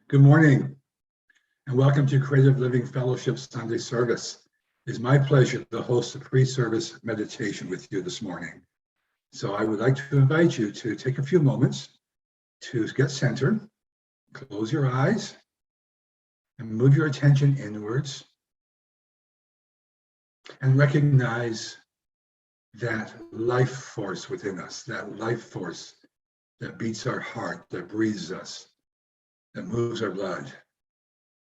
Good morning and welcome to Creative Living Fellowship Sunday service. It is my pleasure to host a pre-service meditation with you this morning. So I would like to invite you to take a few moments to get centered, close your eyes, and move your attention inwards and recognize that life force within us, that life force that beats our heart, that breathes us, that moves our blood,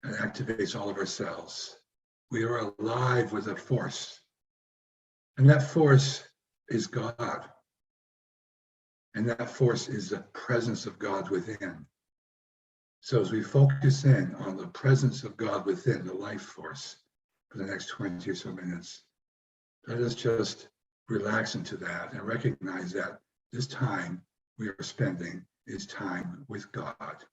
and activates all of our cells. We are alive with a force, and that force is God. And that force is the presence of God within. So as we focus in on the presence of God within, the life force, for the next 20 or so minutes, let us just relax into that and recognize that this time we are spending is time with God.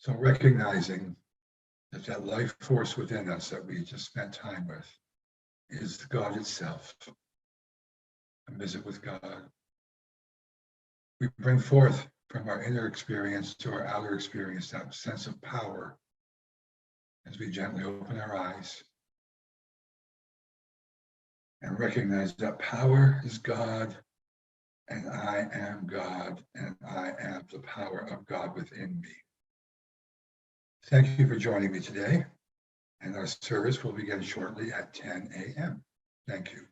So recognizing that that life force within us that we just spent time with is God itself. A visit with God. We bring forth from our inner experience to our outer experience that sense of power as we gently open our eyes and recognize that power is God and I am God and I am the power of God within me. Thank you for joining me today, and our service will begin shortly at 10 a.m. Thank you.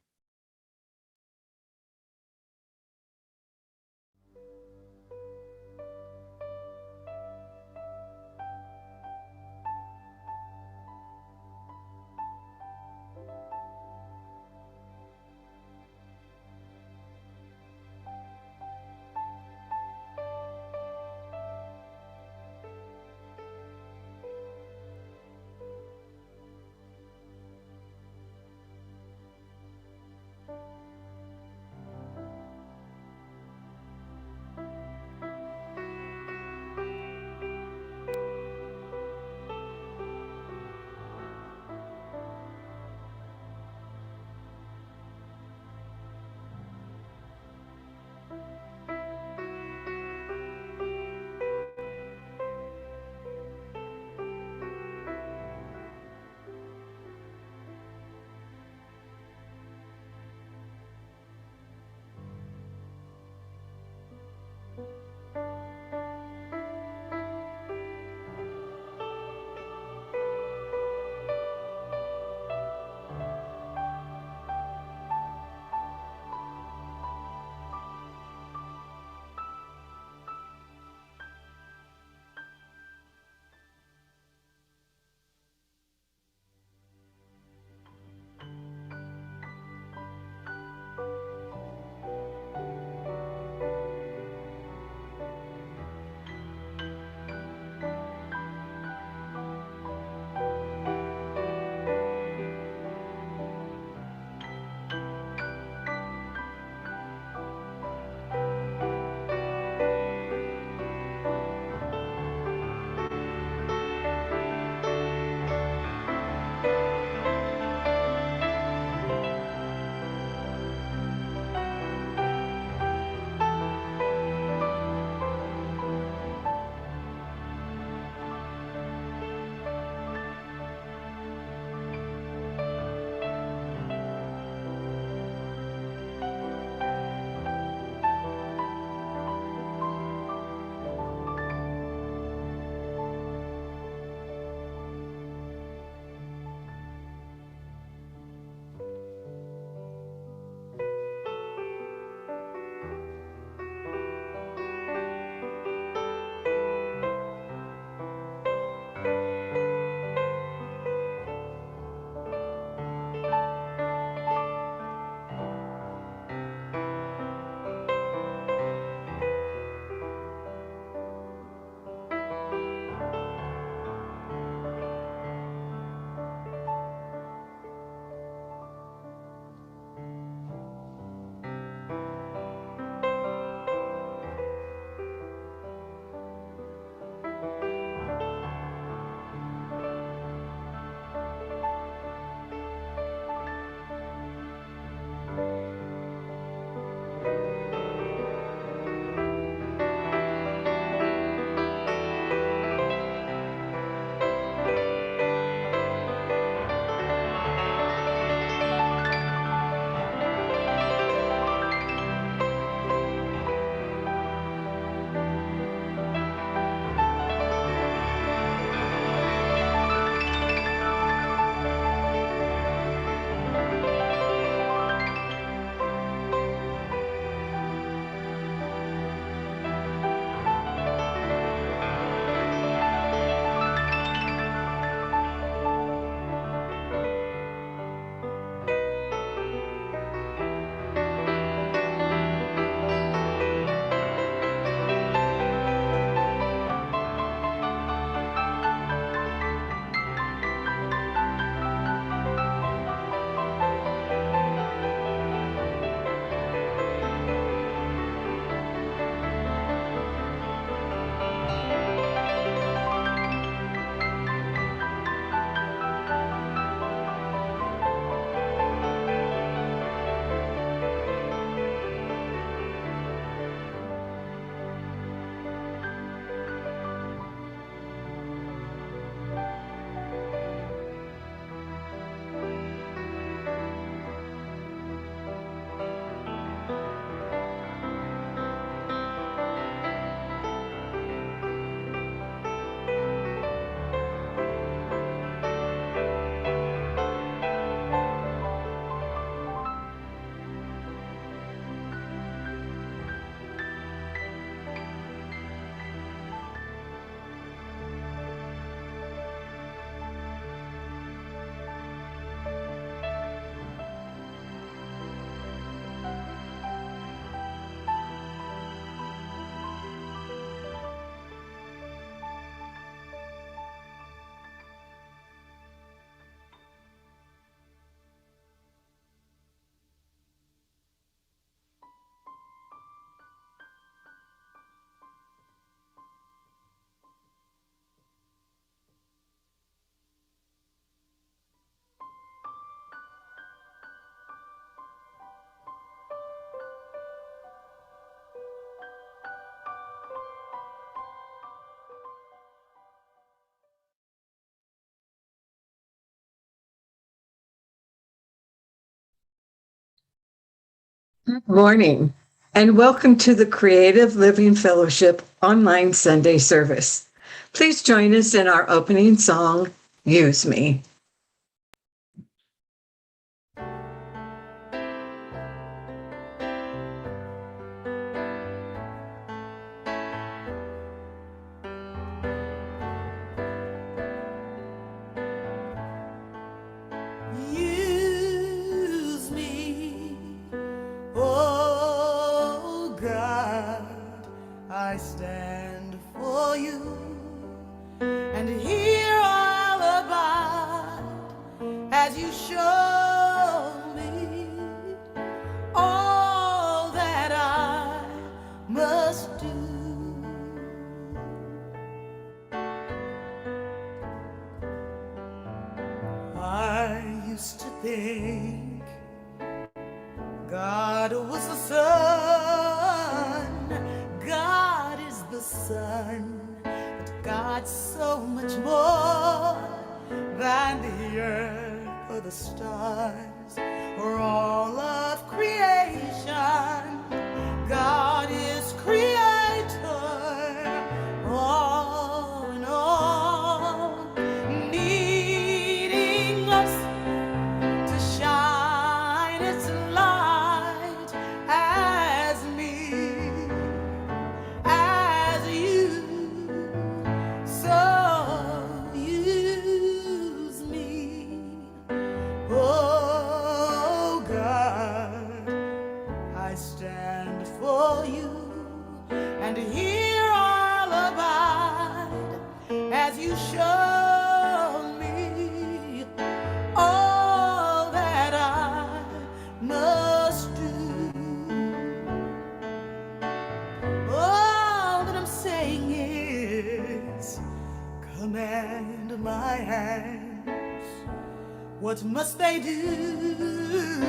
Good morning, and welcome to the Creative Living Fellowship online Sunday service. Please join us in our opening song, Use Me. Use me, oh God, I stand for you, and here I'll abide as you show me all that I must do. I used to think God was the sun, God is the sun, but God's so much more than the earth or the stars or all of creation. God is creator, all in all, needing us to shine its light as me, as you. So use me, oh God, I stand for you, and here I'll abide as you show me all that I must do. All that I'm saying is, command my hands. What must they do?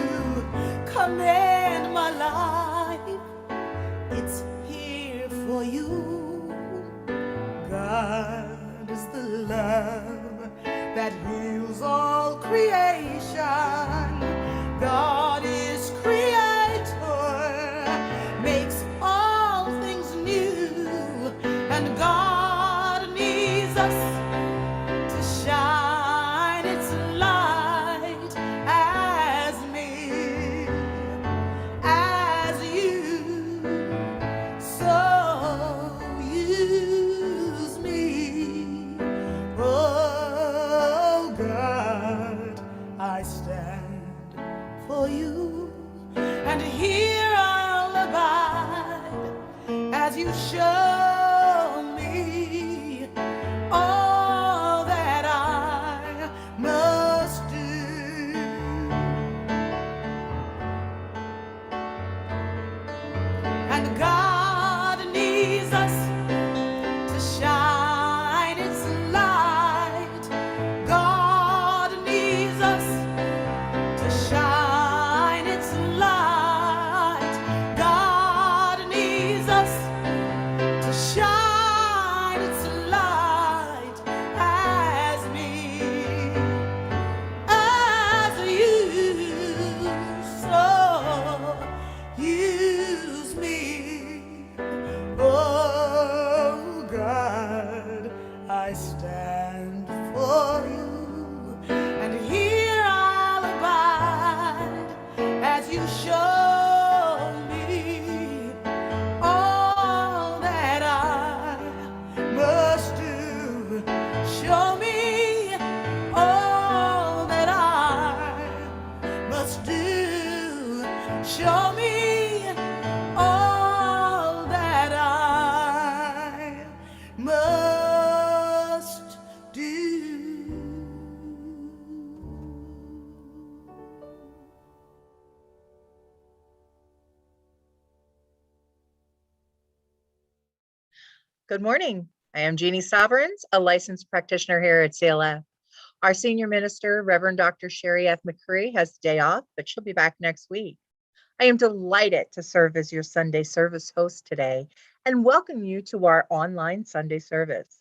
Command my life. It's here for you. God is the love that heals all creation. God is creator, makes all things new, and God needs us to shine its light as me, as you. So use me, oh God, I stand for you, and here I'll abide as you show me all that I must do. And God needs us to shine its light. God needs us to shine its light. God needs us to shine its light as me, as you. So use me, oh God, I stand for you, and here I'll abide as you show me all that I must do. Show me all that I must do. Show me all that I must do. Good morning. I am Jeannie Sovereigns, a licensed practitioner here at CLF. Our senior minister, Reverend Dr. Sherry F. McCurry, has the day off, but she'll be back next week. I am delighted to serve as your Sunday service host today and welcome you to our online Sunday service.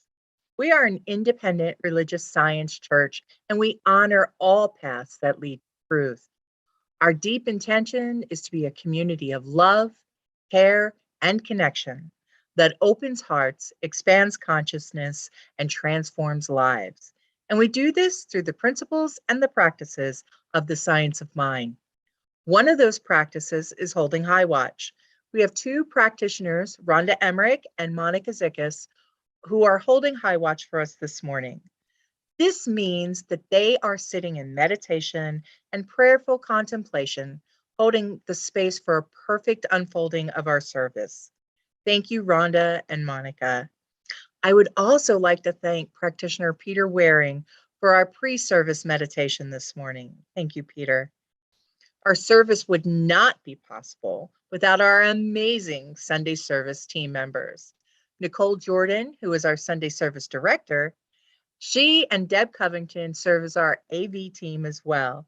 We are an independent religious science church, and we honor all paths that lead to truth. Our deep intention is to be a community of love, care, and connection that opens hearts, expands consciousness, and transforms lives. And we do this through the principles and the practices of the science of mind. One of those practices is holding high watch. We have two practitioners, Rhonda Emmerich and Monica Zickis, who are holding high watch for us this morning. This means that they are sitting in meditation and prayerful contemplation, holding the space for a perfect unfolding of our service. Thank you, Rhonda and Monica. I would also like to thank practitioner Peter Waring for our pre-service meditation this morning. Thank you, Peter. Our service would not be possible without our amazing Sunday service team members. Nicole Jordan, who is our Sunday service director, she and Deb Covington serve as our AV team as well.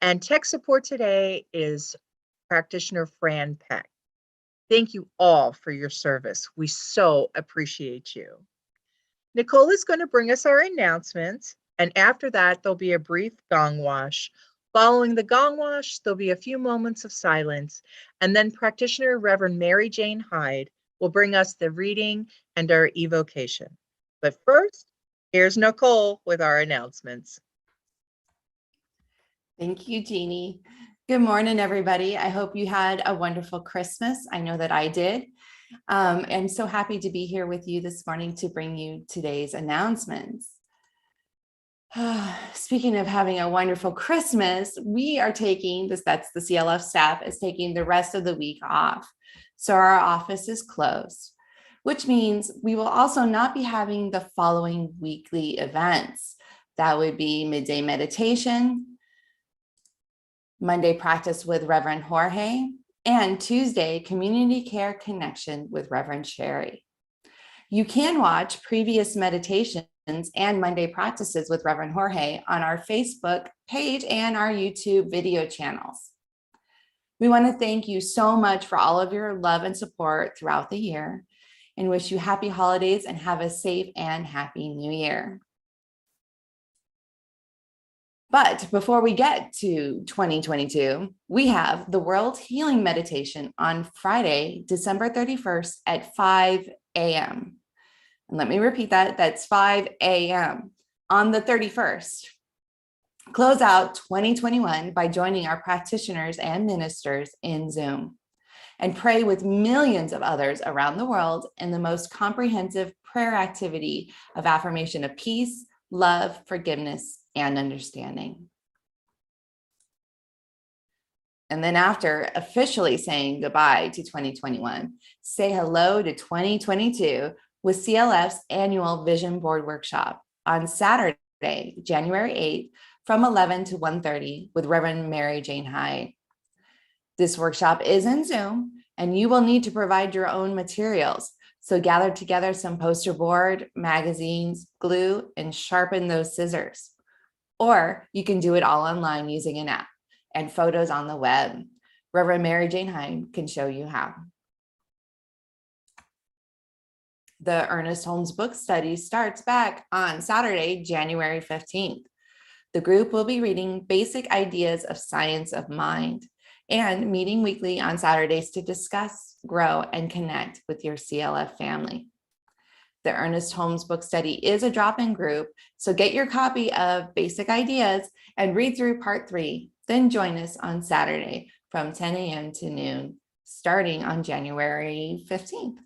And tech support today is practitioner Fran Peck. Thank you all for your service. We so appreciate you. Nicole is going to bring us our announcements, and after that, there'll be a brief gong wash. Following the gong wash, there'll be a few moments of silence, and then practitioner Reverend Mary Jane Hyde will bring us the reading and our evocation. But first, here's Nicole with our announcements. Thank you, Jeannie. Good morning, everybody. I hope you had a wonderful Christmas. I know that I did. I'm so happy to be here with you this morning to bring you today's announcements. Speaking of having a wonderful Christmas, we are taking this, that's the CLF staff is taking the rest of the week off. So our office is closed, which means we will also not be having the following weekly events. That would be midday meditation, Monday practice with Reverend Jorge, and Tuesday community care connection with Reverend Sherry. You can watch previous meditations and Monday practices with Reverend Jorge on our Facebook page and our YouTube video channels. We want to thank you so much for all of your love and support throughout the year and wish you happy holidays and have a safe and happy new year. But before we get to 2022, we have the World Healing Meditation on Friday, December 31st at 5 a.m. And let me repeat that, that's 5 a.m. on the 31st. Close out 2021 by joining our practitioners and ministers in Zoom and pray with millions of others around the world in the most comprehensive prayer activity of affirmation of peace, love, forgiveness, and understanding. And then after officially saying goodbye to 2021, say hello to 2022 with CLF's annual Vision Board Workshop on Saturday, January 8th from 11 to 1:30 with Reverend Mary Jane Hyde. This workshop is in Zoom and you will need to provide your own materials. So gather together some poster board, magazines, glue, and sharpen those scissors. Or you can do it all online using an app and photos on the web. Reverend Mary Jane Hyde can show you how. The Ernest Holmes book study starts back on Saturday, January 15th. The group will be reading Basic Ideas of Science of Mind and meeting weekly on Saturdays to discuss, grow, and connect with your CLF family. The Ernest Holmes book study is a drop-in group, so get your copy of Basic Ideas and read through part 3, then join us on Saturday from 10 a.m. to noon, starting on January 15th.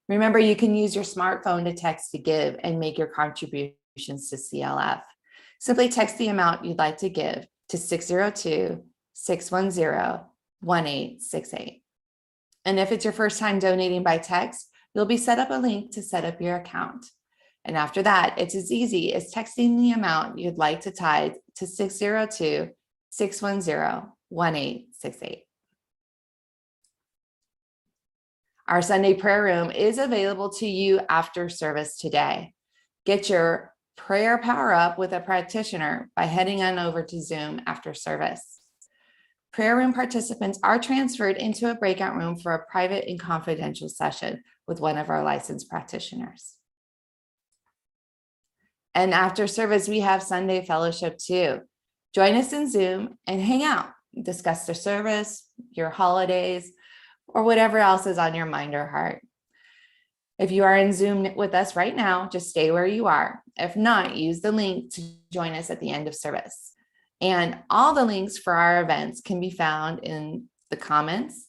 Remember, you can use your smartphone to text to give and make your contributions to CLF. Simply text the amount you'd like to give to 602-610-1868. And if it's your first time donating by text, you'll be set up a link to set up your account. And after that, it's as easy as texting the amount you'd like to tithe to 602-610-1868. Our Sunday prayer room is available to you after service today. Get your prayer power up with a practitioner by heading on over to Zoom after service. Prayer room participants are transferred into a breakout room for a private and confidential session with one of our licensed practitioners. And after service, we have Sunday fellowship too. Join us in Zoom and hang out, discuss the service, your holidays, or whatever else is on your mind or heart. If you are in Zoom with us right now, just stay where you are. If not, use the link to join us at the end of service. And all the links for our events can be found in the comments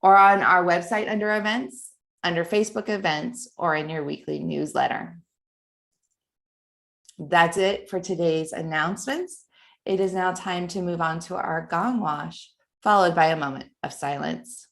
or on our website under events, under Facebook events, or in your weekly newsletter. That's it for today's announcements. It is now time to move on to our gong wash, followed by a moment of silence.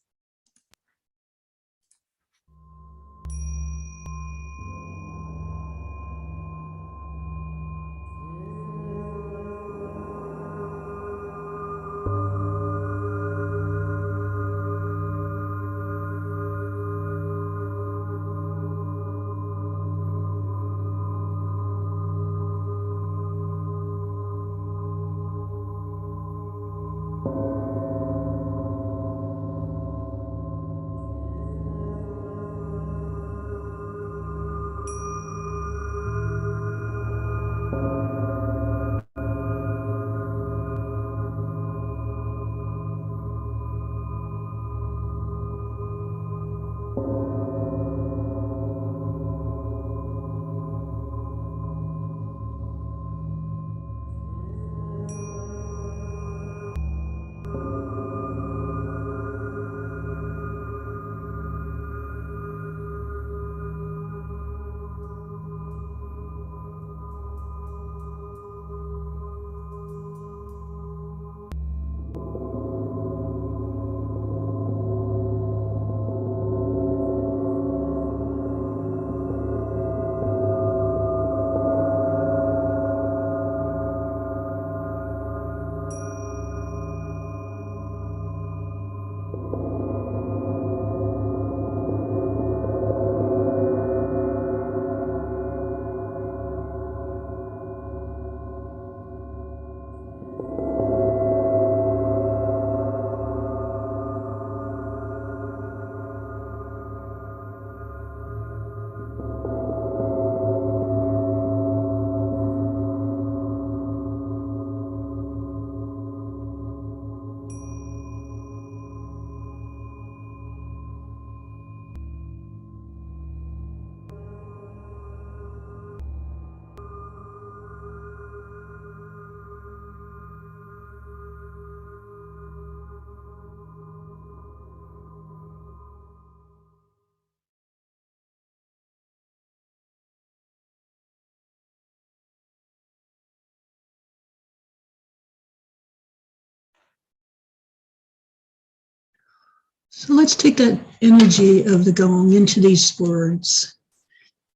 So let's take that energy of the gong into these words.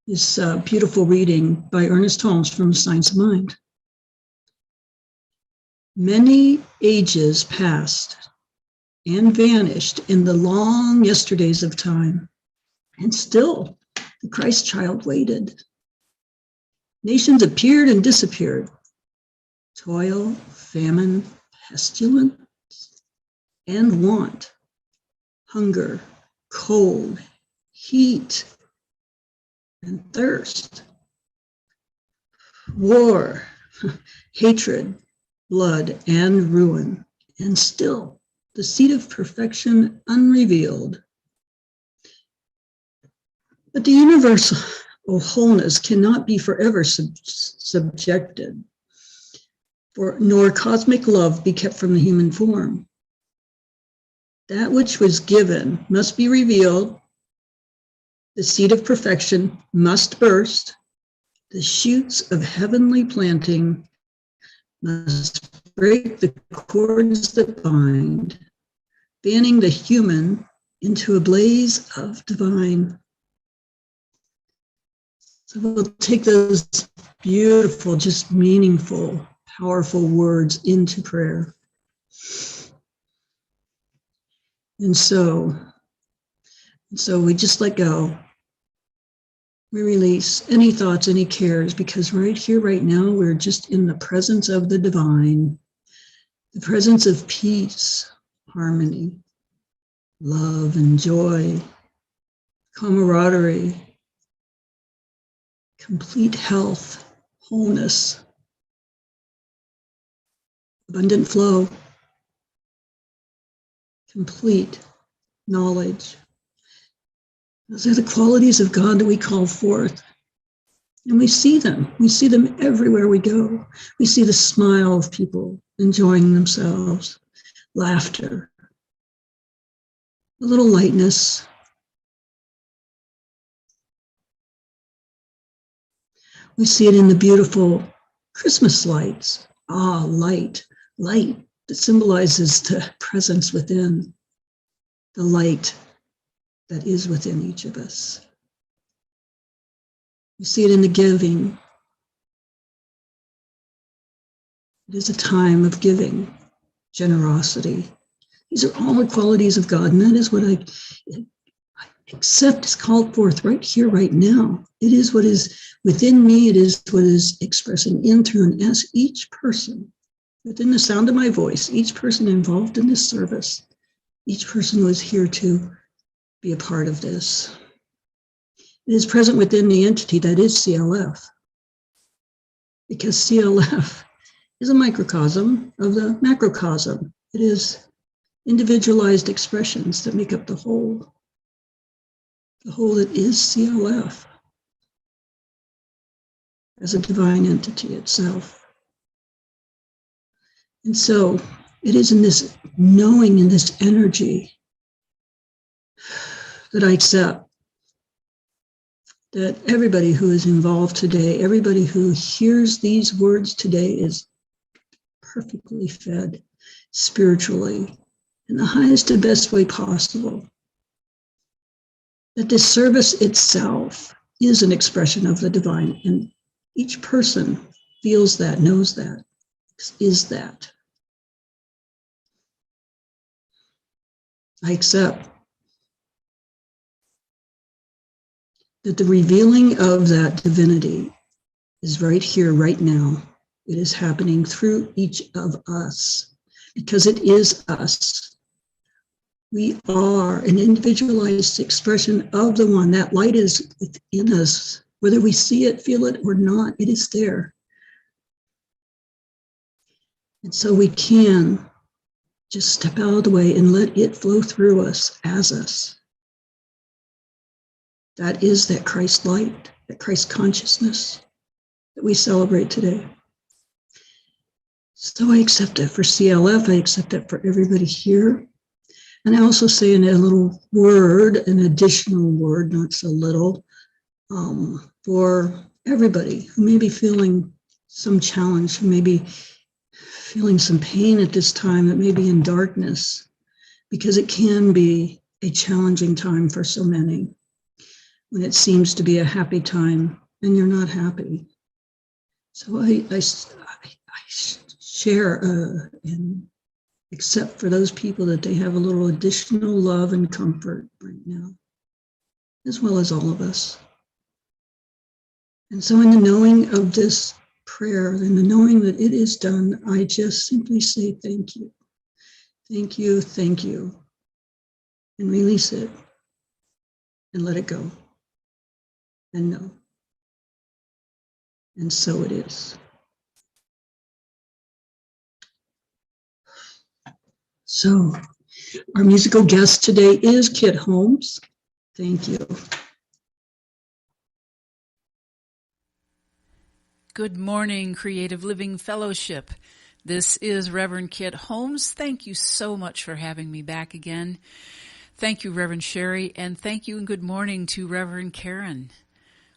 This beautiful reading by Ernest Holmes from The Science of Mind. Many ages passed and vanished in the long yesterdays of time, and still the Christ child waited. Nations appeared and disappeared. Toil, famine, pestilence, and want. Hunger, cold, heat, and thirst. War, hatred, blood, and ruin. And still the seed of perfection unrevealed. But the universal wholeness cannot be forever subjected, nor cosmic love be kept from the human form. That which was given must be revealed. The seed of perfection must burst. The shoots of heavenly planting must break the cords that bind, fanning the human into a blaze of divine. So we'll take those beautiful, just meaningful, powerful words into prayer. And so we just let go. We release any thoughts, any cares, because right here, right now, we're just in the presence of the divine, the presence of peace, harmony, love, and joy, camaraderie, complete health, wholeness. abundant flow, complete knowledge. Those are the qualities of God that we call forth. And we see them. We see them everywhere we go. We see the smile of people enjoying themselves, laughter, a little lightness. We see it in the beautiful Christmas lights. Ah, light that symbolizes the presence within, the light that is within each of us. We see it in the giving. It is a time of giving, generosity. These are all the qualities of God, and that is what I accept is called forth right here, right now. It is what is within me. It is what is expressing in, through, and as each person, within the sound of my voice, each person involved in this service, each person who is here to be a part of this. It is present within the entity that is CLF, because CLF is a microcosm of the macrocosm. It is individualized expressions that make up the whole that is CLF as a divine entity itself. And so it is in this knowing, in this energy, that I accept that everybody who is involved today, everybody who hears these words today is perfectly fed spiritually in the highest and best way possible. That this service itself is an expression of the divine, and each person feels that, knows that, is that. I accept that the revealing of that divinity is right here, right now. It is happening through each of us because it is us. We are an individualized expression of the one. That light is within us. Whether we see it, feel it, or not, it is there. And so we can just step out of the way and let it flow through us as us. That is that Christ light, that Christ consciousness that we celebrate today. So I accept it for CLF. I accept it for everybody here. And I also say in a little word, an additional word, not so little, for everybody who may be feeling some challenge, who may be feeling some pain at this time, that may be in darkness, because it can be a challenging time for so many when it seems to be a happy time and you're not happy. So I share and accept for those people that they have a little additional love and comfort right now, as well as all of us. And so in the knowing of this prayer, and the knowing that it is done, I just simply say thank you. Thank you, thank you. And release it and let it go. And know. And so it is. So our musical guest today is Kit Holmes. Thank you. Good morning, Creative Living Fellowship. This is Reverend Kit Holmes. Thank you so much for having me back again. Thank you, Reverend Sherry, and thank you and good morning to Reverend Karen.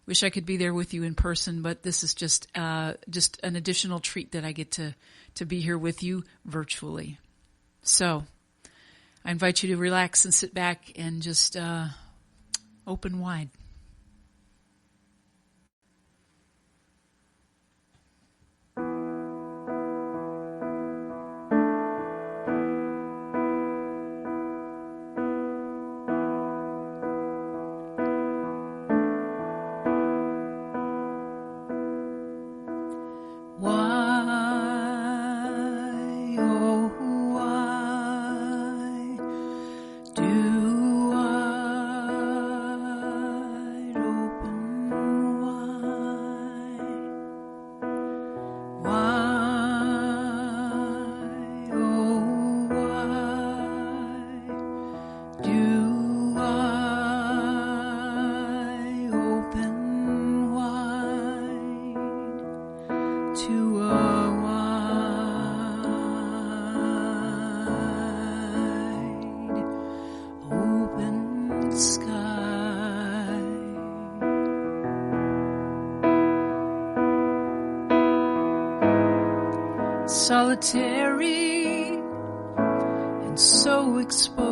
Wish I could be there with you in person, but this is just an additional treat that I get to be here with you virtually. So I invite you to relax and sit back and just open wide. solitary and so exposed.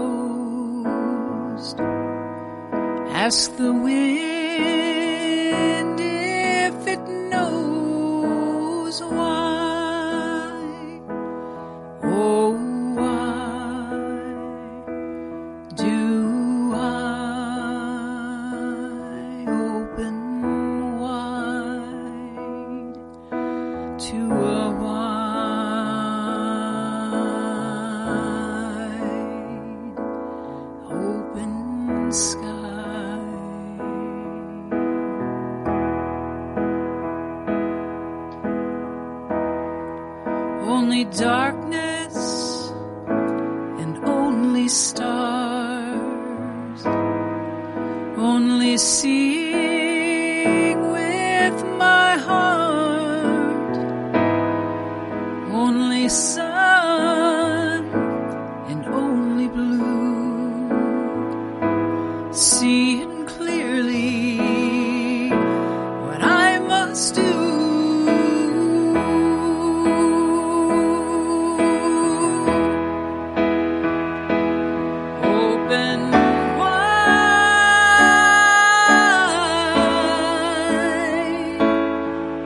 Ask the wind if it knows why. Oh, why do I open wide to a wide open sky? Only darkness and only stars, only seeing with my heart, only sun and only blue, seeing clearly what I must do. Open wide,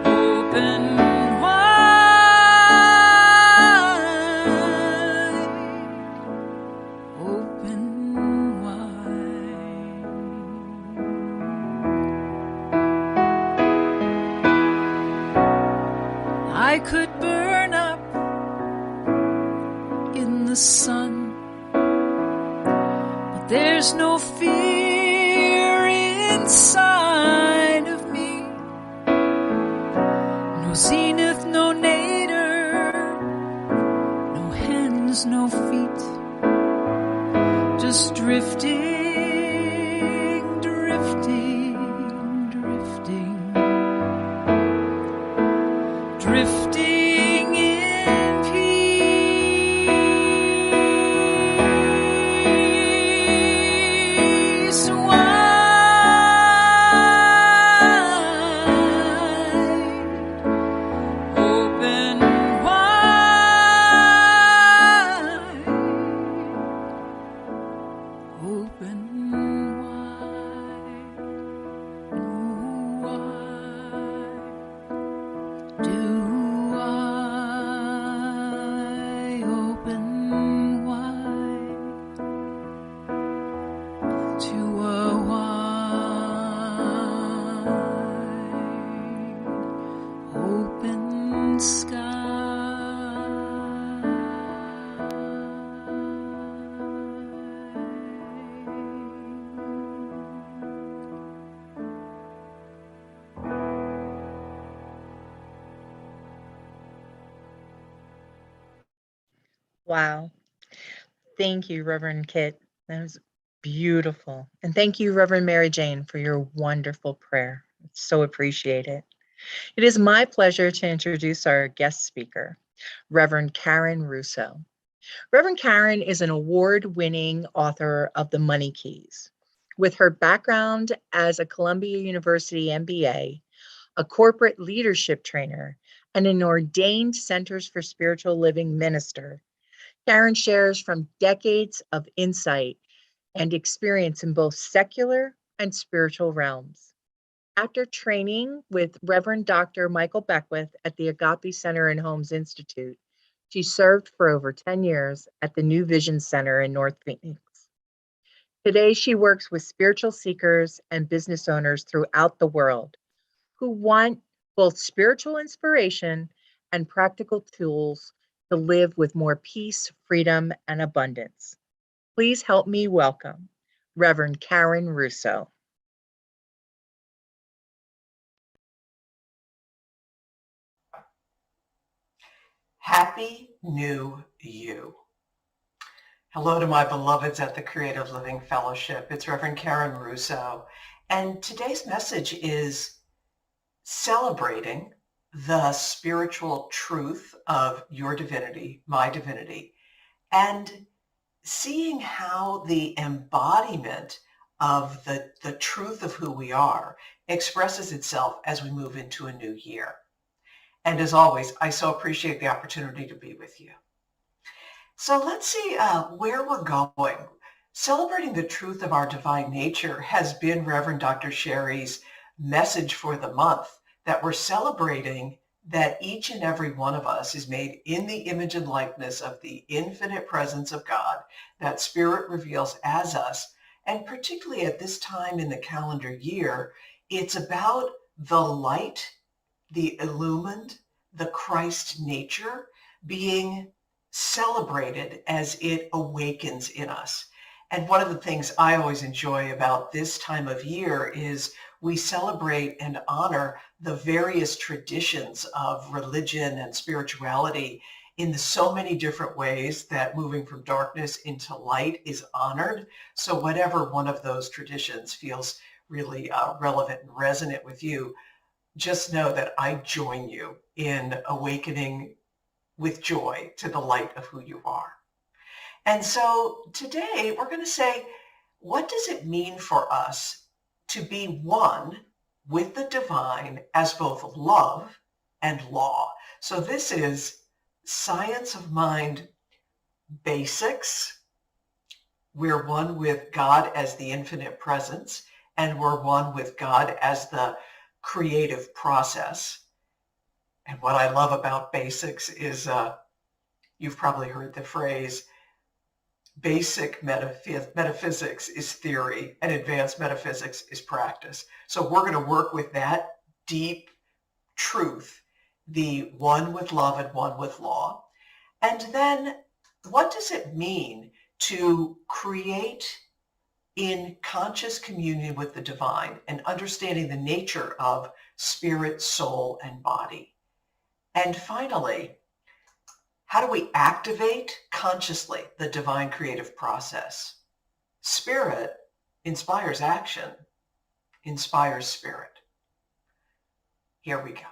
open wide, open wide. I could burn up in the sun. There's no fear inside of me, no zenith, no nadir, no hands, no feet, just drifting, drifting, drifting, drifting in peace. Open wide, open wide, do I open wide to a wide open sky. Wow. Thank you, Reverend Kit. That was beautiful. And thank you, Reverend Mary Jane, for your wonderful prayer. So appreciate it. It is my pleasure to introduce our guest speaker, Reverend Karen Russo. Reverend Karen is an award-winning author of The Money Keys. With her background as a Columbia University MBA, a corporate leadership trainer, and an ordained Centers for Spiritual Living minister, Karen shares from decades of insight and experience in both secular and spiritual realms. After training with Reverend Dr. Michael Beckwith at the Agape Center and Holmes Institute, she served for over 10 years at the New Vision Center in North Phoenix. Today, she works with spiritual seekers and business owners throughout the world who want both spiritual inspiration and practical tools to live with more peace, freedom, and abundance. Please help me welcome Reverend Karen Russo. Happy New You. Hello to my beloveds at the Creative Living Fellowship. It's Reverend Karen Russo, and today's message is celebrating the spiritual truth of your divinity, my divinity, and seeing how the embodiment of the truth of who we are expresses itself as we move into a new year. And as always, I so appreciate the opportunity to be with you. So let's see where we're going. Celebrating the truth of our divine nature has been Reverend Dr. Sherry's message for the month, that we're celebrating that each and every one of us is made in the image and likeness of the infinite presence of God that Spirit reveals as us. And particularly at this time in the calendar year, it's about the light, the illumined, the Christ nature being celebrated as it awakens in us. And one of the things I always enjoy about this time of year is we celebrate and honor the various traditions of religion and spirituality in so many different ways that moving from darkness into light is honored. So whatever one of those traditions feels really relevant and resonant with you, just know that I join you in awakening with joy to the light of who you are. And so today we're going to say, what does it mean for us to be one with the divine as both love and law? So this is Science of Mind basics. We're one with God as the infinite presence, and we're one with God as the creative process. And what I love about basics is you've probably heard the phrase, basic metaphysics is theory and advanced metaphysics is practice. So we're going to work with that deep truth, the one with love and one with law. And then what does it mean to create in conscious communion with the divine and understanding the nature of spirit, soul, and body? And finally, how do we activate consciously the divine creative process? Spirit inspires action, inspires spirit. Here we go.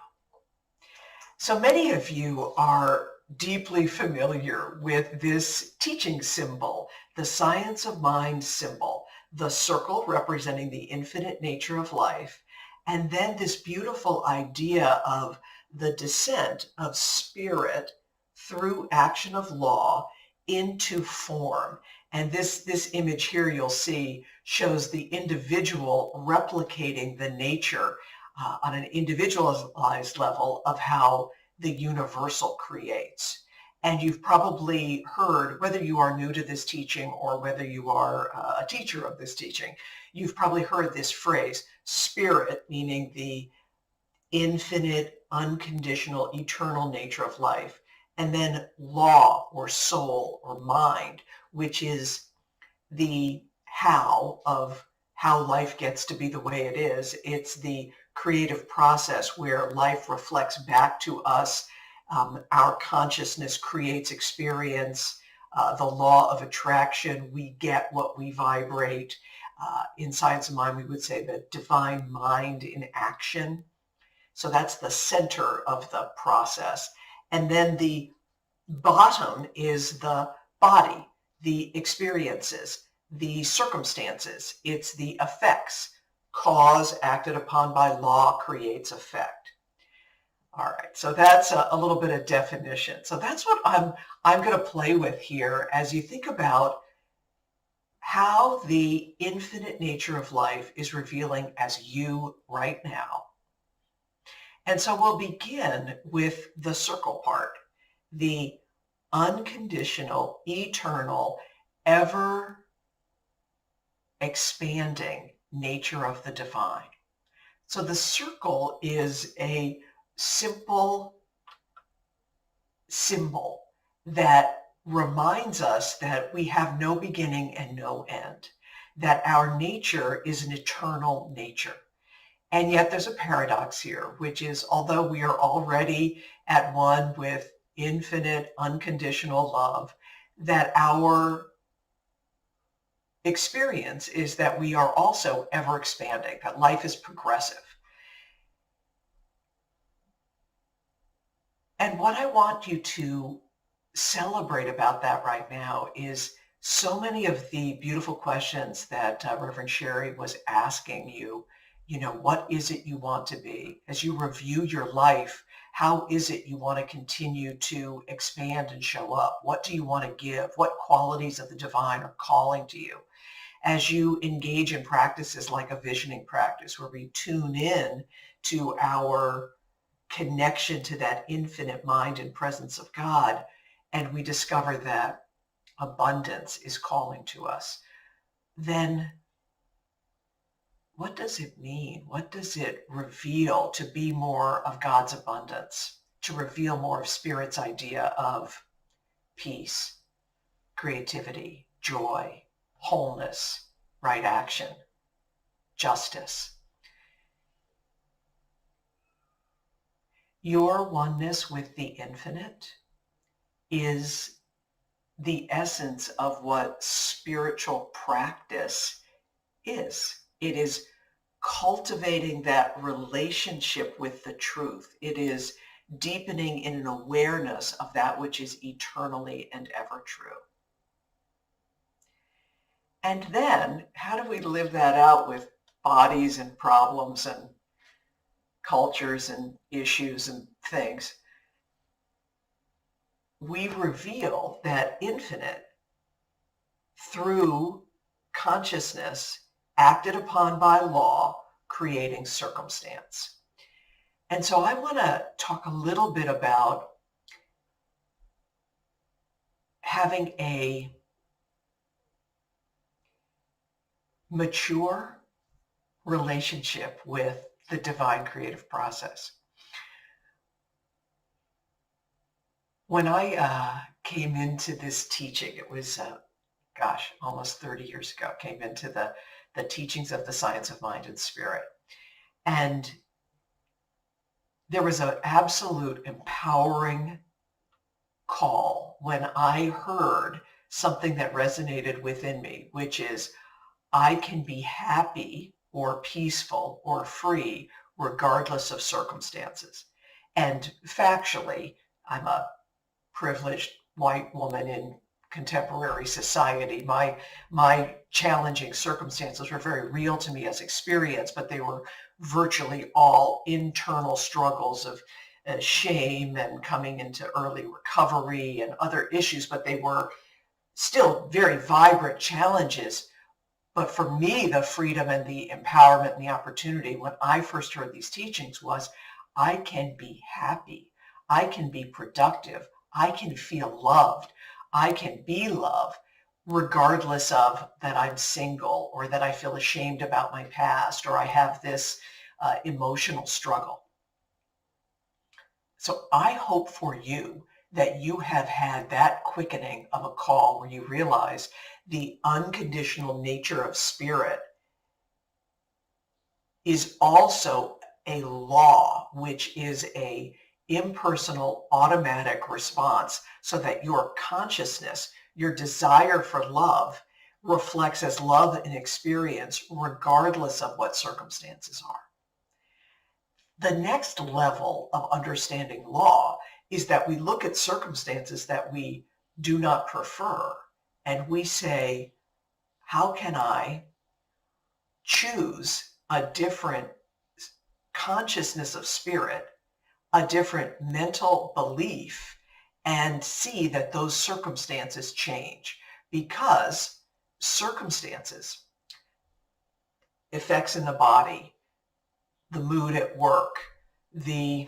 So many of you are deeply familiar with this teaching symbol, the Science of Mind symbol, the circle representing the infinite nature of life, and then this beautiful idea of the descent of spirit through action of law into form. And this image here you'll see shows the individual replicating the nature on an individualized level of how the universal creates. And you've probably heard, whether you are new to this teaching or whether you are a teacher of this teaching, you've probably heard this phrase, spirit, meaning the infinite, unconditional, eternal nature of life. And then law or soul or mind, which is the how of how life gets to be the way it is. It's the creative process where life reflects back to us. Our consciousness creates experience. The law of attraction, we get what we vibrate. In Science of Mind, we would say the divine mind in action. So that's the center of the process. And then the bottom is the body, the experiences, the circumstances. It's the effects. Cause acted upon by law creates effect. All right, so that's a little bit of definition. So that's what I'm going to play with here as you think about how the infinite nature of life is revealing as you right now. And so we'll begin with the circle part, the unconditional, eternal, ever expanding nature of the divine. So the circle is a simple symbol that reminds us that we have no beginning and no end, that our nature is an eternal nature. And yet there's a paradox here, which is although we are already at one with infinite, unconditional love, that our experience is that we are also ever expanding, that life is progressive. And what I want you to celebrate about that right now is so many of the beautiful questions that Reverend Sherry was asking you. You know, what is it you want to be? As you review your life, How is it you want to continue to expand and show up? What do you want to give? What qualities of the divine are calling to you? As you engage in practices like a visioning practice, where we tune in to our connection to that infinite mind and presence of God, and we discover that abundance is calling to us, then what does it mean? What does it reveal to be more of God's abundance, to reveal more of Spirit's idea of peace, creativity, joy, wholeness, right action, justice? Your oneness with the infinite is the essence of what spiritual practice is. It is cultivating that relationship with the truth. It is deepening in an awareness of that which is eternally and ever true. And then how do we live that out with bodies and problems and cultures and issues and things? We reveal that infinite through consciousness acted upon by law, creating circumstance. And so I want to talk a little bit about having a mature relationship with the divine creative process. When I came into this teaching, it was, almost 30 years ago, came into the teachings of the science of mind and spirit. And there was an absolute empowering call when I heard something that resonated within me, which is, I can be happy or peaceful or free regardless of circumstances. And factually, I'm a privileged white woman in contemporary society. My challenging circumstances were very real to me as experience, but they were virtually all internal struggles of shame and coming into early recovery and other issues, but they were still very vibrant challenges. But for me, the freedom and the empowerment and the opportunity when I first heard these teachings was, I can be happy, I can be productive, I can feel loved, I can be loved, regardless of that I'm single or that I feel ashamed about my past or I have this emotional struggle. So I hope for you that you have had that quickening of a call where you realize the unconditional nature of spirit is also a law, which is a impersonal automatic response, so that your consciousness, your desire for love, reflects as love and experience regardless of what circumstances are. The next level of understanding law is that we look at circumstances that we do not prefer and we say, how can I choose a different consciousness of spirit, a different mental belief, and see that those circumstances change? Because circumstances, effects in the body, the mood at work, the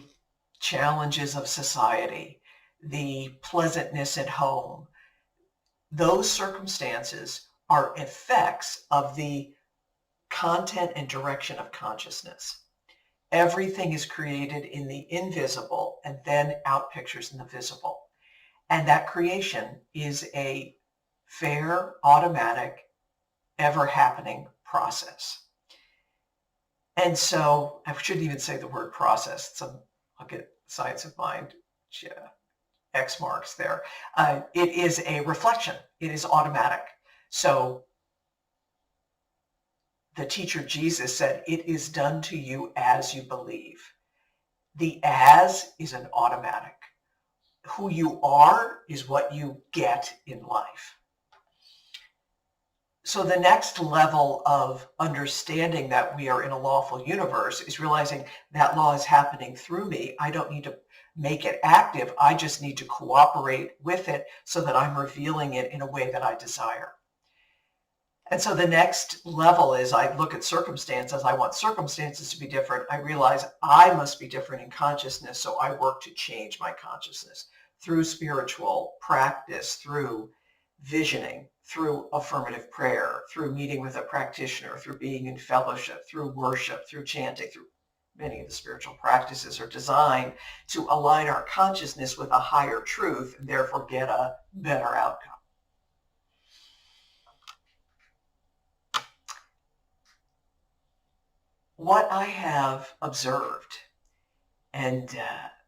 challenges of society, the pleasantness at home, those circumstances are effects of the content and direction of consciousness. Everything is created in the invisible and then out pictures in the visible. And that creation is a fair, automatic, ever happening process. And so I shouldn't even say the word process. I'll get science of mind, X marks there. It is a reflection. It is automatic. So the teacher Jesus said, it is done to you as you believe. The as is an automatic. Who you are is what you get in life. So the next level of understanding that we are in a lawful universe is realizing that law is happening through me. I don't need to make it active. I just need to cooperate with it so that I'm revealing it in a way that I desire. And so the next level is I look at circumstances. I want circumstances to be different. I realize I must be different in consciousness, so I work to change my consciousness through spiritual practice, through visioning, through affirmative prayer, through meeting with a practitioner, through being in fellowship, through worship, through chanting, through many of the spiritual practices are designed to align our consciousness with a higher truth and therefore get a better outcome. What I have observed, and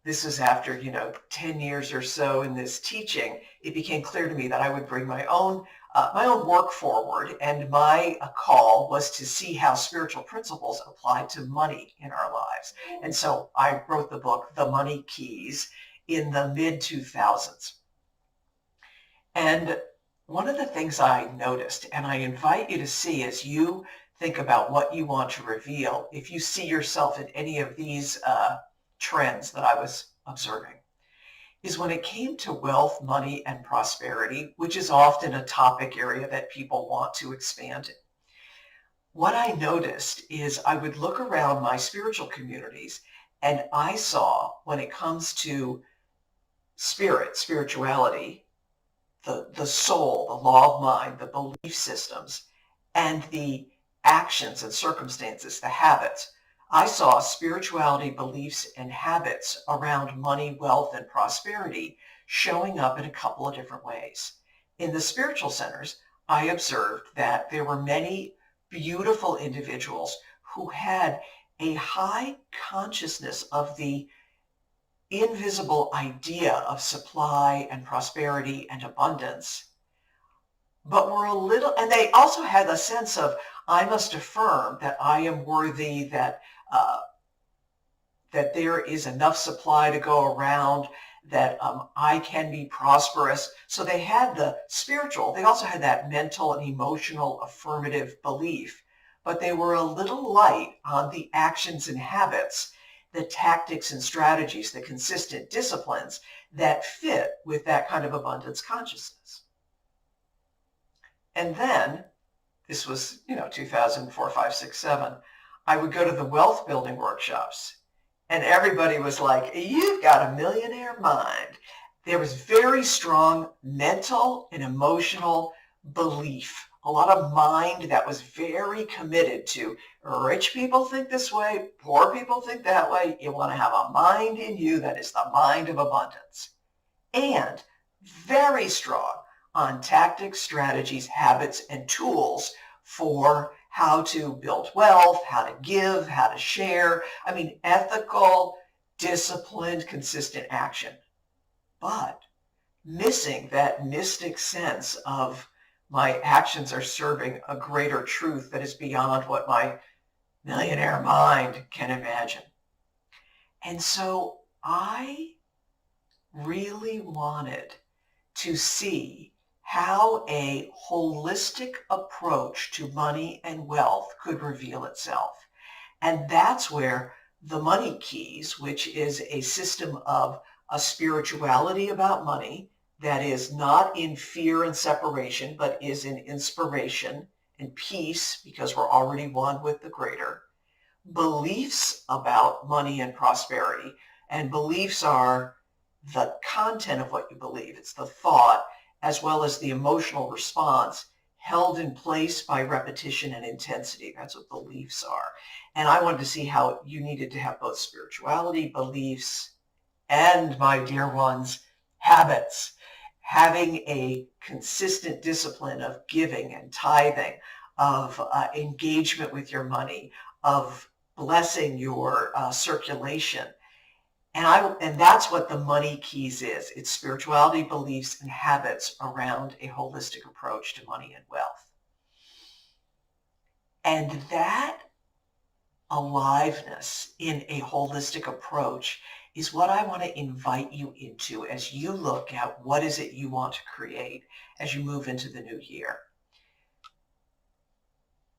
this is after 10 years or so in this teaching, it became clear to me that I would bring my own work forward, and my call was to see how spiritual principles apply to money in our lives. And so I wrote the book, The Money Keys, in the mid-2000s. And one of the things I noticed, and I invite you to see as you think about what you want to reveal, if you see yourself in any of these trends that I was observing, is when it came to wealth, money, and prosperity, which is often a topic area that people want to expand in. What I noticed is I would look around my spiritual communities, and I saw when it comes to spirituality, the soul, the law of mind, the belief systems, and the actions and circumstances, the habits. I saw spirituality, beliefs, and habits around money, wealth, and prosperity showing up in a couple of different ways. In the spiritual centers, I observed that there were many beautiful individuals who had a high consciousness of the invisible idea of supply and prosperity and abundance, but were a little, and they also had a sense of, I must affirm that I am worthy, that there is enough supply to go around, that I can be prosperous. So they had the spiritual, they also had that mental and emotional affirmative belief, but they were a little light on the actions and habits, the tactics and strategies, the consistent disciplines that fit with that kind of abundance consciousness. And then, this was, 2004, 5, 6, 7, I would go to the wealth building workshops, and everybody was like, you've got a millionaire mind. There was very strong mental and emotional belief, a lot of mind that was very committed to rich people think this way, poor people think that way. You want to have a mind in you that is the mind of abundance. And very strong on tactics, strategies, habits, and tools for how to build wealth, how to give, how to share. I mean, ethical, disciplined, consistent action. But missing that mystic sense of my actions are serving a greater truth that is beyond what my millionaire mind can imagine. And so I really wanted to see how a holistic approach to money and wealth could reveal itself. And that's where the Money Keys, which is a system of a spirituality about money that is not in fear and separation, but is in inspiration and peace, because we're already one with the greater. Beliefs about money and prosperity, and beliefs are the content of what you believe. It's the thought as well as the emotional response held in place by repetition and intensity. That's what beliefs are. And I wanted to see how you needed to have both spirituality, beliefs, and, my dear ones, habits. Having a consistent discipline of giving and tithing, of engagement with your money, of blessing your circulation. And that's what the Money Keys is. It's spirituality, beliefs, and habits around a holistic approach to money and wealth. And that aliveness in a holistic approach is what I want to invite you into as you look at what is it you want to create as you move into the new year.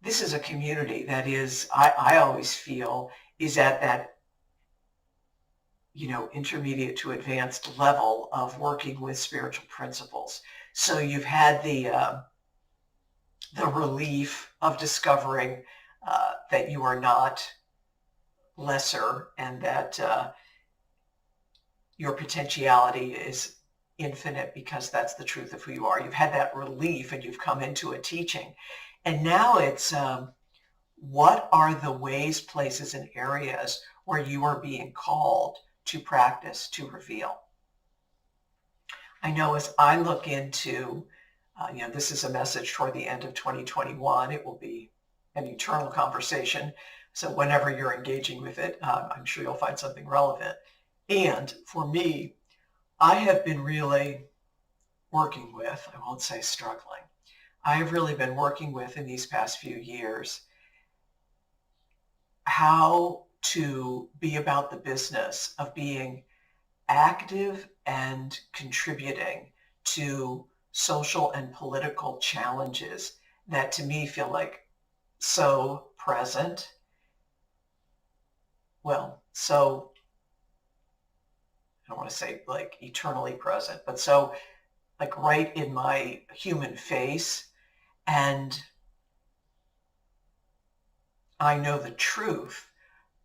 This is a community that is, I always feel, is at that intermediate to advanced level of working with spiritual principles. So you've had the relief of discovering that you are not lesser and that your potentiality is infinite because that's the truth of who you are. You've had that relief and you've come into a teaching. And now it's what are the ways, places, and areas where you are being called to practice, to reveal? I know as I look into, this is a message toward the end of 2021. It will be an eternal conversation. So whenever you're engaging with it, I'm sure you'll find something relevant. And for me, I have been really working with, I won't say struggling, I have really been working with in these past few years how to be about the business of being active and contributing to social and political challenges that to me feel like so present. Well, so I don't want to say like eternally present, but so like right in my human face. And I know the truth,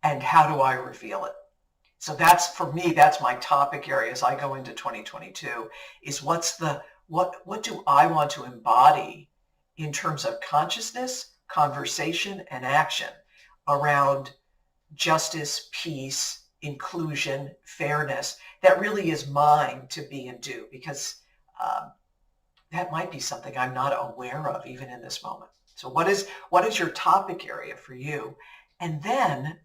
and how do I reveal it? So that's, for me, that's my topic area as I go into 2022, is what do I want to embody in terms of consciousness, conversation, and action around justice, peace, inclusion, fairness, that really is mine to be and do, because that might be something I'm not aware of even in this moment. So what is your topic area for you? And then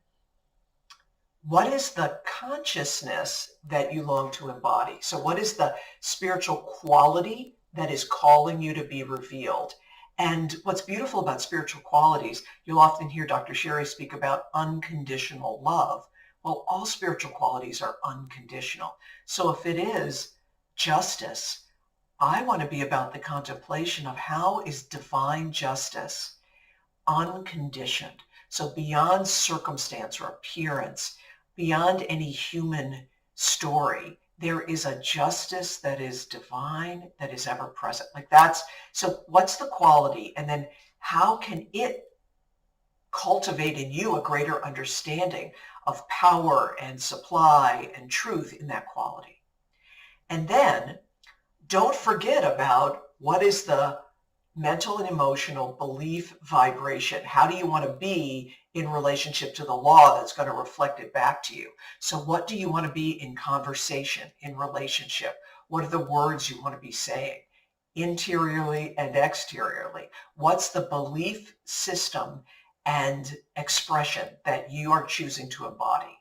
what is the consciousness that you long to embody? So what is the spiritual quality that is calling you to be revealed? And what's beautiful about spiritual qualities, you'll often hear Dr. Sherry speak about unconditional love. Well, all spiritual qualities are unconditional. So if it is justice, I want to be about the contemplation of how is divine justice unconditioned. So beyond circumstance or appearance, beyond any human story, there is a justice that is divine, that is ever present. Like that's, so what's the quality? And then how can it cultivate in you a greater understanding of power and supply and truth in that quality? And then don't forget about what is the mental and emotional belief vibration. How do you want to be in relationship to the law that's going to reflect it back to you? So what do you want to be in conversation, in relationship? What are the words you want to be saying interiorly and exteriorly? What's the belief system and expression that you are choosing to embody?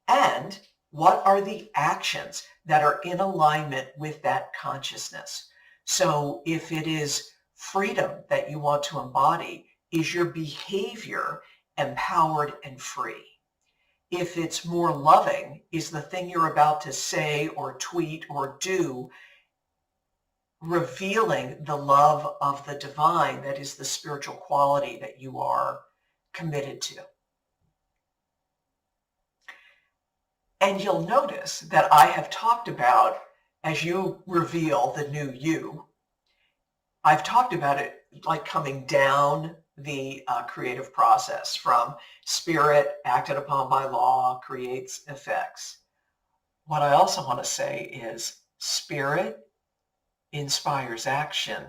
And what are the actions that are in alignment with that consciousness? So if it is freedom that you want to embody, is your behavior empowered and free? If it's more loving, is the thing you're about to say or tweet or do revealing the love of the divine that is the spiritual quality that you are committed to? And you'll notice that I have talked about, as you reveal the new you, I've talked about it like coming down the creative process from spirit acted upon by law creates effects. What I also want to say is spirit inspires action,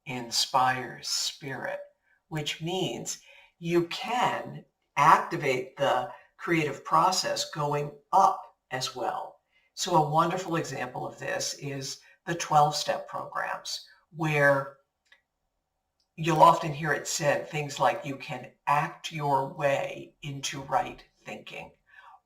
inspires spirit, which means you can activate the creative process going up as well. So a wonderful example of this is the 12-step programs, where you'll often hear it said things like you can act your way into right thinking,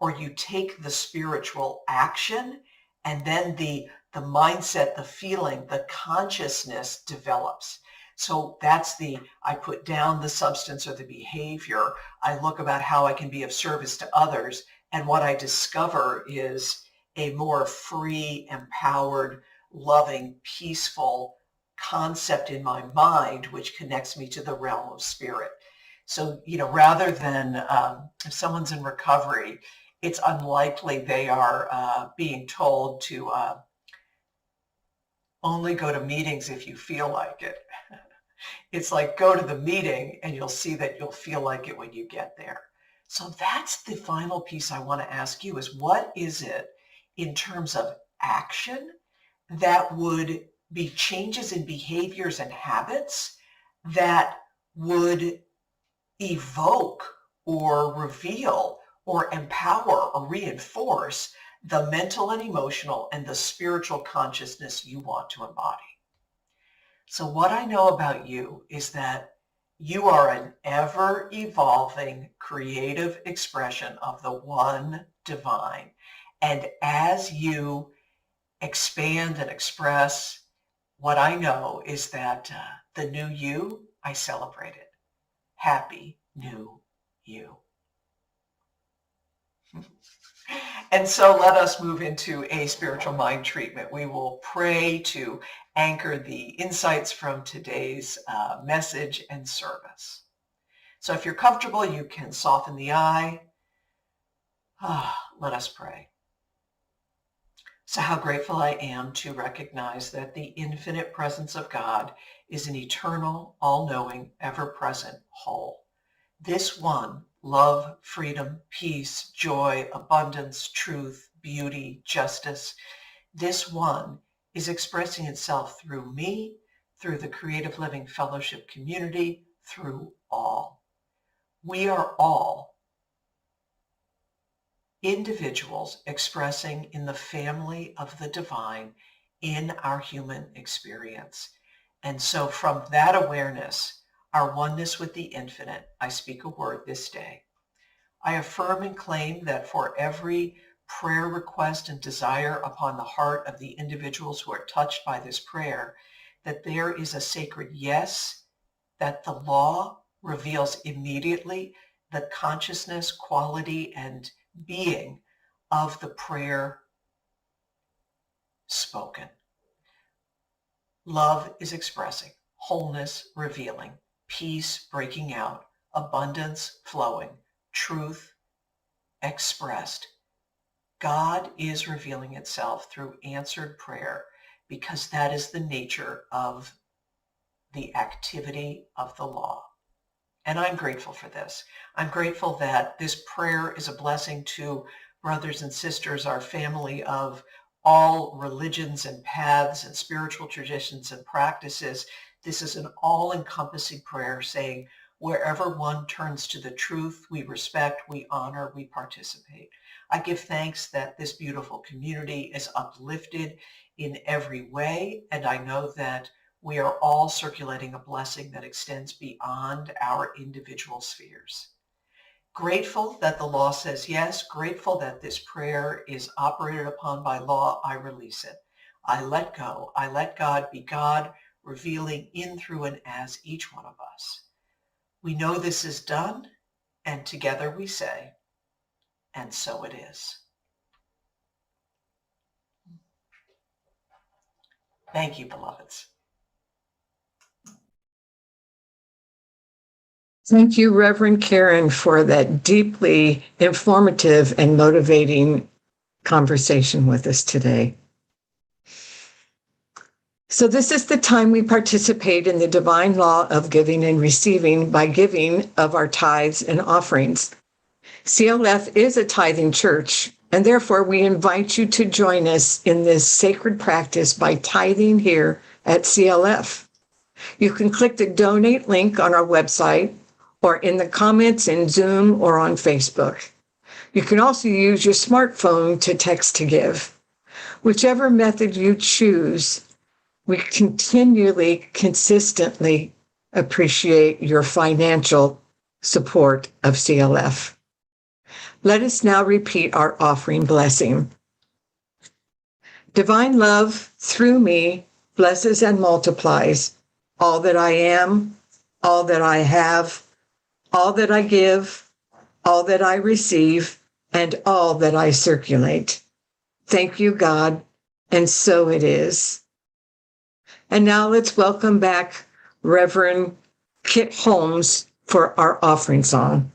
or you take the spiritual action and then the mindset, the feeling, the consciousness develops. So that's I put down the substance or the behavior. I look about how I can be of service to others. And what I discover is a more free, empowered, loving, peaceful concept in my mind, which connects me to the realm of spirit. So, rather than if someone's in recovery, it's unlikely they are being told to only go to meetings if you feel like it. It's like, go to the meeting and you'll see that you'll feel like it when you get there. So that's the final piece I want to ask you is, what is it in terms of action that would be changes in behaviors and habits that would evoke or reveal or empower or reinforce the mental and emotional and the spiritual consciousness you want to embody? So what I know about you is that you are an ever-evolving creative expression of the one divine. And as you expand and express, what I know is that the new you, I celebrate it. Happy new you. And so let us move into a spiritual mind treatment. We will pray to anchor the insights from today's message and service. So if you're comfortable, you can soften the eye. Let us pray. So how grateful I am to recognize that the infinite presence of God is an eternal, all-knowing, ever-present whole. This one, love, freedom, peace, joy, abundance, truth, beauty, justice, this one is expressing itself through me, through the Creative Living Fellowship community, through all. We are all individuals expressing in the family of the divine in our human experience. And so from that awareness, our oneness with the infinite, I speak a word this day. I affirm and claim that for every prayer request and desire upon the heart of the individuals who are touched by this prayer, that there is a sacred yes, that the law reveals immediately the consciousness, quality, and being of the prayer spoken. Love is expressing, wholeness revealing, peace breaking out, abundance flowing, truth expressed. God is revealing itself through answered prayer because that is the nature of the activity of the law. And I'm grateful for this. I'm grateful that this prayer is a blessing to brothers and sisters, our family of all religions and paths and spiritual traditions and practices. This is an all-encompassing prayer saying, wherever one turns to the truth, we respect, we honor, we participate. I give thanks that this beautiful community is uplifted in every way, and I know that we are all circulating a blessing that extends beyond our individual spheres. Grateful that the law says yes, grateful that this prayer is operated upon by law, I release it. I let go. I let God be God, revealing in, through, and as each one of us. We know this is done, and together we say, and so it is. Thank you, beloveds. Thank you, Reverend Karen, for that deeply informative and motivating conversation with us today. So this is the time we participate in the divine law of giving and receiving by giving of our tithes and offerings. CLF is a tithing church, and therefore we invite you to join us in this sacred practice by tithing here at CLF. You can click the donate link on our website or in the comments in Zoom or on Facebook. You can also use your smartphone to text to give. Whichever method you choose, we continually, consistently appreciate your financial support of CLF. Let us now repeat our offering blessing. Divine love, through me, blesses and multiplies all that I am, all that I have, all that I give, all that I receive, and all that I circulate. Thank you, God, and so it is. And now let's welcome back Reverend Kit Holmes for our offering song.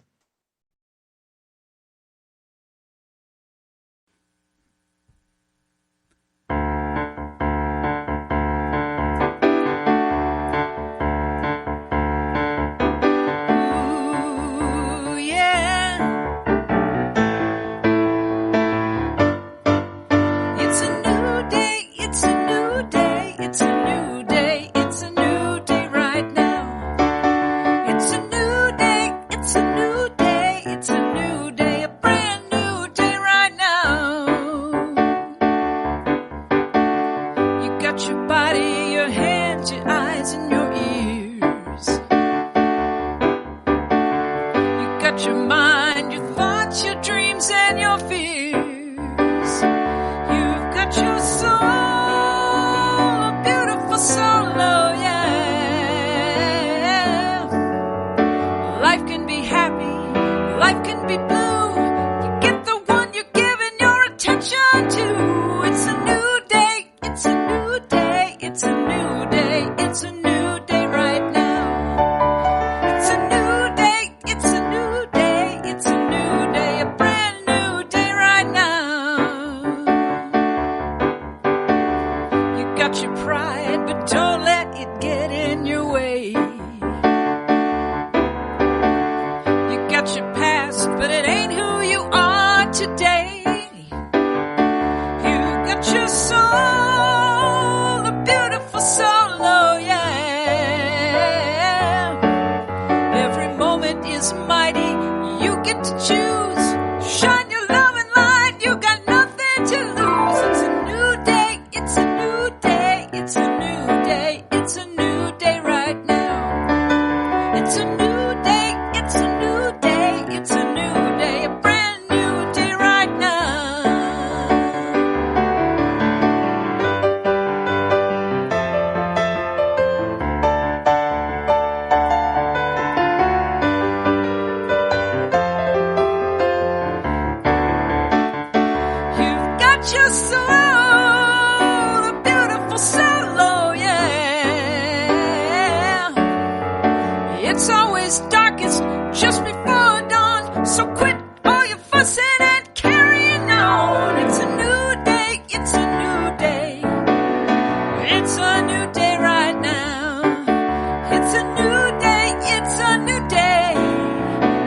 got your body, your hands, your eyes, and your ears. You got your mind, your thoughts, your dreams, and your fears. You've got your soul, a beautiful soul, oh yeah. Life can be happy, life can be blue. You get the one you're giving your attention to. It's a new day, it's a new day, it's a new day, it's a new day right now. It's a new day, it's a new day, it's a new day, a brand new day right now. You got your pride, but don't let it get in your way. You got your past, but it ain't who you are today. You got your soul, a beautiful soul, oh yeah. Every moment is mighty, you get to choose. Shine your love and light, you got nothing to lose. It's a new day, it's a new day, it's a new day, it's a new day right now. It's a new day, it's a new day, it's a new day, a brand new day right now. You've got your soul, a beautiful soul, oh yeah. It's always darkest just before dawn, so quit all your fussing and carrying on. It's a new day, it's a new day, it's a new day right now. It's a new day, it's a new day,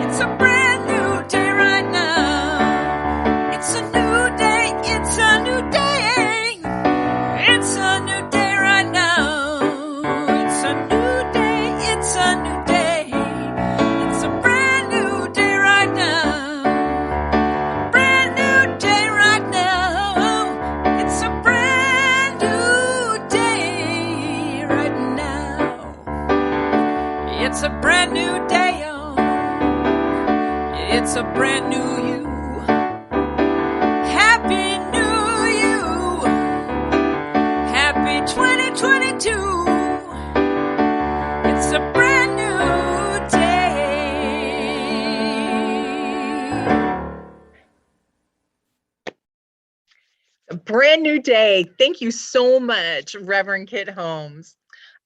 it's a brand new day right now. It's a new day, it's a new day, it's a new day right now. It's a new day, it's a new day, it's a brand new day right now. Brand new day right now. It's a brand new day right now. It's a brand new day, oh. It's a brand new you. Happy New You. Happy 2022. It's a brand new day. A brand new day. Thank you so much, Reverend Kit Holmes.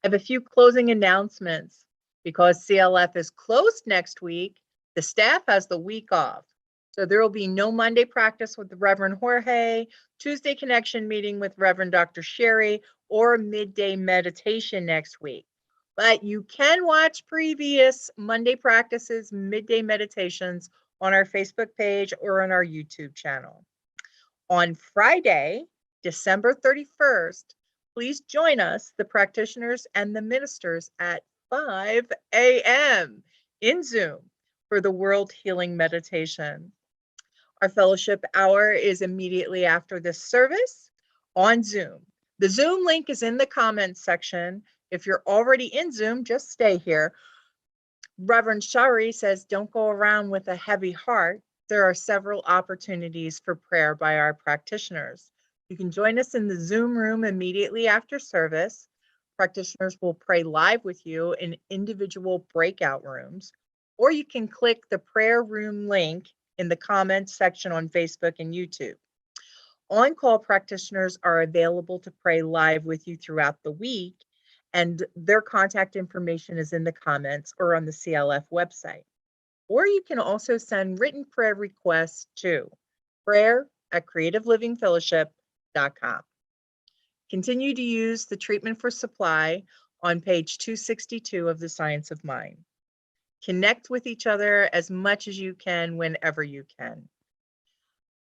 I have a few closing announcements. Because CLF is closed next week, the staff has the week off. So there will be no Monday practice with Reverend Jorge, Tuesday connection meeting with Reverend Dr. Sherry, or midday meditation next week. But you can watch previous Monday practices, midday meditations on our Facebook page or on our YouTube channel. On Friday, December 31st, please join us, the practitioners and the ministers, at 5 a.m. in Zoom for the World Healing Meditation. Our fellowship hour is immediately after this service on Zoom. The Zoom link is in the comments section. If you're already in Zoom, just stay here. Reverend Shari says, don't go around with a heavy heart. There are several opportunities for prayer by our practitioners. You can join us in the Zoom room immediately after service. Practitioners will pray live with you in individual breakout rooms, or you can click the prayer room link in the comments section on Facebook and YouTube. On-call practitioners are available to pray live with you throughout the week, and their contact information is in the comments or on the CLF website. Or you can also send written prayer requests to prayer@creativelivingfellowship.com. Continue to use the treatment for supply on page 262 of the Science of Mind. Connect with each other as much as you can whenever you can.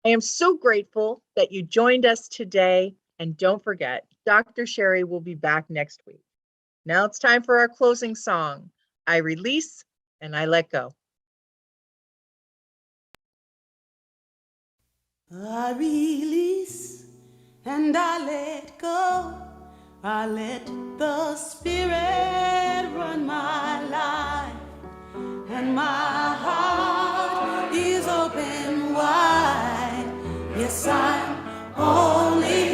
I am so grateful that you joined us today, and don't forget, Dr. Sherry will be back next week. Now it's time for our closing song, I Release and I Let Go. I release and I let go. I let the Spirit run my life, and my heart is open wide. Yes, I'm only